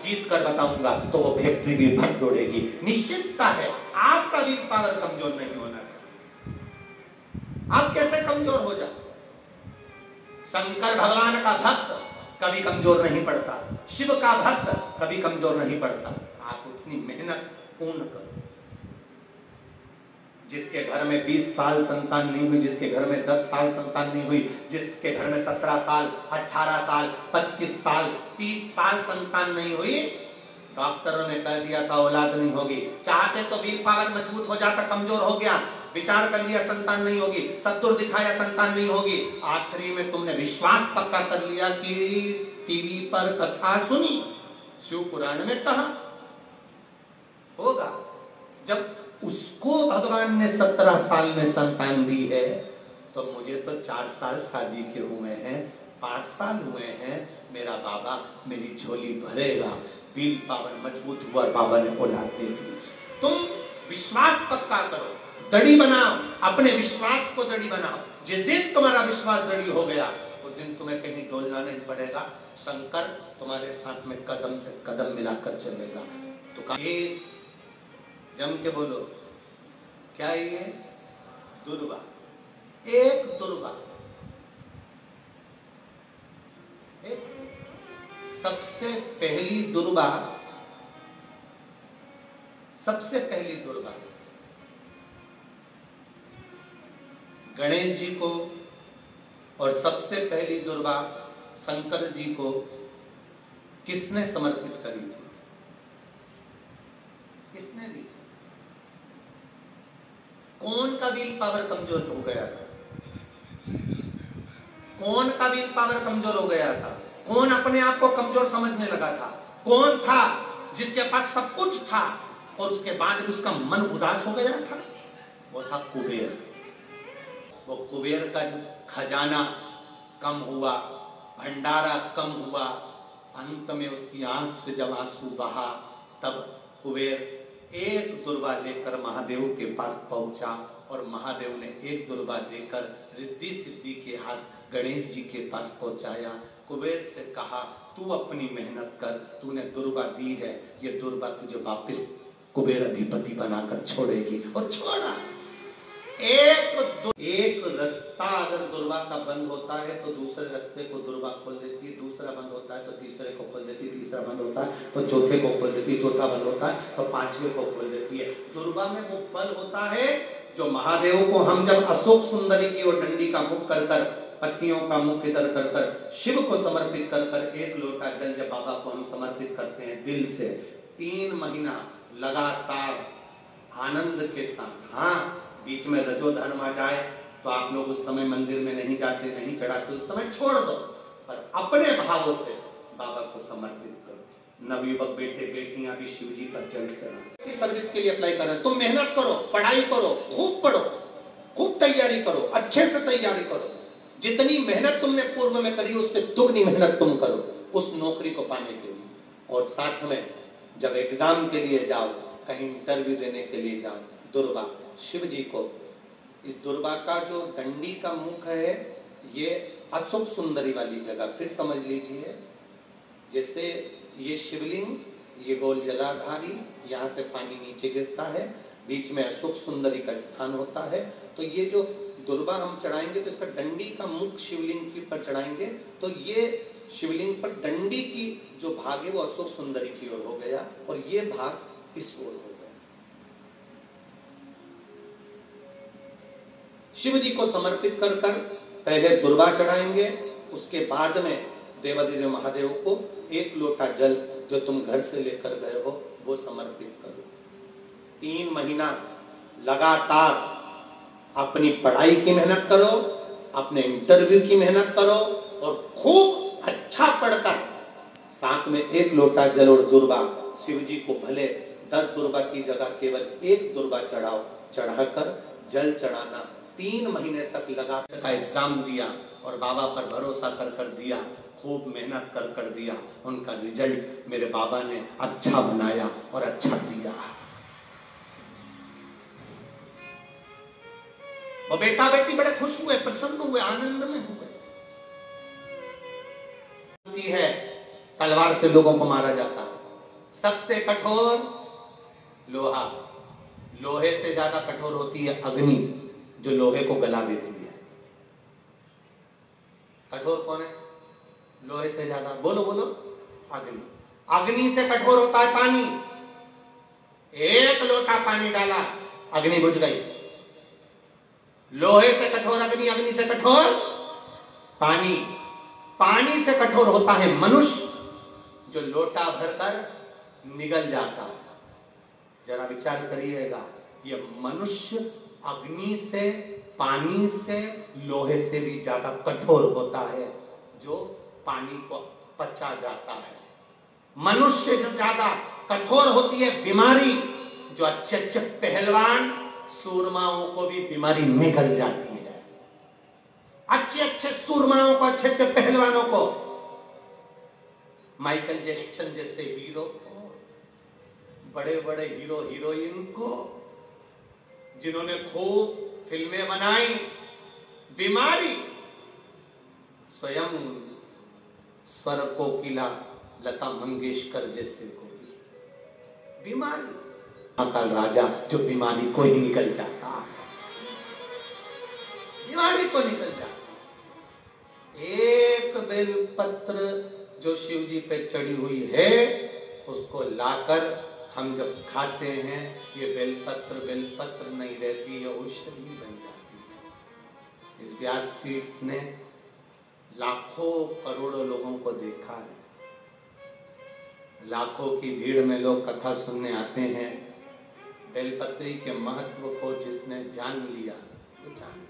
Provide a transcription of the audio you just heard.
जीत कर बताऊंगा तो वो फैक्ट्री भी भग दौड़ेगी। निश्चितता है आपका विल पावर कमजोर नहीं होना चाहिए। आप कैसे कमजोर हो जाए? शंकर भगवान का भक्त कभी कमजोर नहीं पड़ता, शिव का भक्त कभी कमजोर नहीं पड़ता। आप उतनी मेहनत पूर्ण करो। जिसके घर में 20 साल संतान नहीं हुई, जिसके घर में 10 साल संतान नहीं हुई, जिसके घर में 17 साल, 18 साल, 25 साल, 30 साल संतान नहीं हुई, डॉक्टरों ने कह दिया था औलाद नहीं होगी। चाहते तो विल पावर मजबूत हो जाता, कमजोर हो गया, विचार कर लिया संतान नहीं होगी, सत्तुर दिखाया संतान नहीं होगी, आखिरी में तुमने विश्वास पक्का कर लिया कि टीवी पर कथा सुनी, शिव पुराण में कहा होगा। जब उसको भगवान ने 17 साल में संतान दी है तो मुझे तो 4 साल शादी के हुए हैं, 5 साल हुए हैं, मेरा बाबा मेरी झोली भरेगा। विल पावर मजबूत हुआ, बाबा ने औलाद दे दी। तुम विश्वास पक्का करो, दड़ी बनाओ, अपने विश्वास को दड़ी बनाओ। जिस दिन तुम्हारा विश्वास दड़ी हो गया उस दिन तुम्हें कहीं डोलना नहीं पड़ेगा। शंकर तुम्हारे साथ में कदम से कदम मिलाकर चलेगा। तो एक जम के बोलो, क्या ये दुर्वा, एक दुर्वा, एक सबसे पहली दुर्वा, सबसे पहली दुर्वा गणेश जी को और सबसे पहली दुर्वा शंकर जी को किसने समर्पित करी थी? किसने दी थी? कौन का विल पावर कमजोर हो गया था? कौन का विल पावर कमजोर हो गया था? कौन अपने आप को कमजोर समझने लगा था? कौन था जिसके पास सब कुछ था और उसके बाद भी उसका मन उदास हो गया था? वो था कुबेर। वो कुबेर का जो खजाना कम हुआ, भंडारा कम हुआ, अंत में उसकी आंख से जब आंसू बहा, तब कुबेर एक दुर्वा लेकर महादेव के पास पहुंचा और महादेव ने एक दुर्वा देकर रिद्धि सिद्धि के हाथ गणेश जी के पास पहुंचाया। कुबेर से कहा, तू अपनी मेहनत कर, तूने दुर्वा दी है, ये दुर्वा तुझे वापस कुबेर अधिपति बनाकर छोड़ेगी। और छोड़ा। एक रास्ता अगर दुर्वा का बंद होता है तो दूसरे रास्ते को दुर्वा खोल देती है, दूसरा बंद होता है तो तीसरे को खोल देती है, तीसरा बंद होता है तो चौथे को खोल देती है, चौथा बंद होता है तो पांचवे को खोल देती है। दुर्वा में वो बल होता है जो महादेव को हम जब अशोक सुंदरी की और डंडी का मुख कर कर, पत्तियों का मुख इधर कर कर, शिव को समर्पित कर कर, एक लोटा जल जब बाबा को हम समर्पित करते हैं दिल से, 3 महीना लगातार आनंद के साथ, हाँ बीच में रजो धर्म आ जाए तो आप लोग उस समय मंदिर में नहीं जाते, नहीं चढ़ाते, उस समय छोड़ दो, पर अपने भावों से बाबा को समर्पित करो। नवयुवक बेटे बेटियां भी शिव जी पर जल चढ़ाएं। सर्विस के लिए अप्लाई कर रहे हैं, तुम मेहनत करो, पढ़ाई करो, खूब पढ़ो, खूब तैयारी करो, अच्छे से तैयारी करो। जितनी मेहनत तुमने पूर्व में करी उससे दुगनी मेहनत तुम करो उस नौकरी को पाने के लिए। और साथ में जब एग्जाम के लिए जाओ, कहीं इंटरव्यू देने के लिए जाओ, दुर्वा शिव जी को, इस दुर्वा का जो डंडी का मुख है ये अशोक सुंदरी वाली जगह, फिर समझ लीजिए जैसे ये शिवलिंग, ये गोल जलाधारी, यहाँ से पानी नीचे गिरता है, बीच में अशोक सुंदरी का स्थान होता है। तो ये जो दुर्वा हम चढ़ाएंगे तो इसका डंडी का मुख शिवलिंग की पर चढ़ाएंगे तो ये शिवलिंग पर डंडी की जो भाग है वो अशोक सुंदरी की ओर हो गया और ये भाग इस ओर हो गया। शिव जी को समर्पित कर कर पहले दुर्वा चढ़ाएंगे, उसके बाद में देवाधिदेव महादेव को एक लोटा जल जो तुम घर से लेकर गए हो वो समर्पित करो। 3 महीना लगातार अपनी पढ़ाई की मेहनत करो, अपने इंटरव्यू की मेहनत करो और खूब अच्छा पढ़कर साथ में एक लोटा जल और दुर्वा, शिव जी को भले 10 दुर्वा की जगह केवल 1 दुर्वा चढ़ाओ, चढ़ाकर जल चढ़ाना। 3 महीने तक लगातार का एग्जाम दिया और बाबा पर भरोसा कर कर दिया, खूब मेहनत कर कर दिया, उनका रिजल्ट मेरे बाबा ने अच्छा बनाया और अच्छा दिया। वो बेटा बेटी बड़े खुश हुए, प्रसन्न हुए, आनंद में हुए। है तलवार से लोगों को मारा जाता है, सबसे कठोर लोहा, लोहे से ज्यादा कठोर होती है अग्नि, जो लोहे को गला देती है। कठोर कौन है लोहे से ज्यादा? बोलो बोलो, अग्नि। अग्नि से कठोर होता है पानी। एक लोटा पानी डाला, अग्नि बुझ गई। लोहे से कठोर अग्नि, अग्नि से कठोर पानी। पानी से कठोर होता है मनुष्य, जो लोटा भरकर निगल जाता है। जरा विचार करिएगा, ये मनुष्य अग्नि से, पानी से, लोहे से भी ज्यादा कठोर होता है, जो पानी को पचा जाता है। मनुष्य से ज्यादा कठोर होती है बीमारी, जो अच्छे अच्छे पहलवान सूरमाओं को भी बीमारी निकल जाती है। अच्छे अच्छे सूरमाओं को, अच्छे अच्छे पहलवानों को, माइकल जैक्सन जैसे हीरो को, बड़े बड़े हीरो हीरोइन को, जिन्होंने खूब फिल्में बनाई, बीमारी स्वयं स्वर कोकिला लता मंगेशकर जैसे को भी बीमारी। का राजा जो बीमारी को ही निकल जाता, बीमारी को निकल जाता। एक बेलपत्र जो शिव जी पे चढ़ी हुई है, उसको लाकर हम जब खाते हैं, ये बेलपत्र नहीं रहती, ये औषधि बन जाती है। इस व्यासपीठ ने लाखों करोड़ों लोगों को देखा है। लाखों की भीड़ में लोग कथा सुनने आते हैं। बेलपत्री के महत्व को जिसने जान लिया, वो जान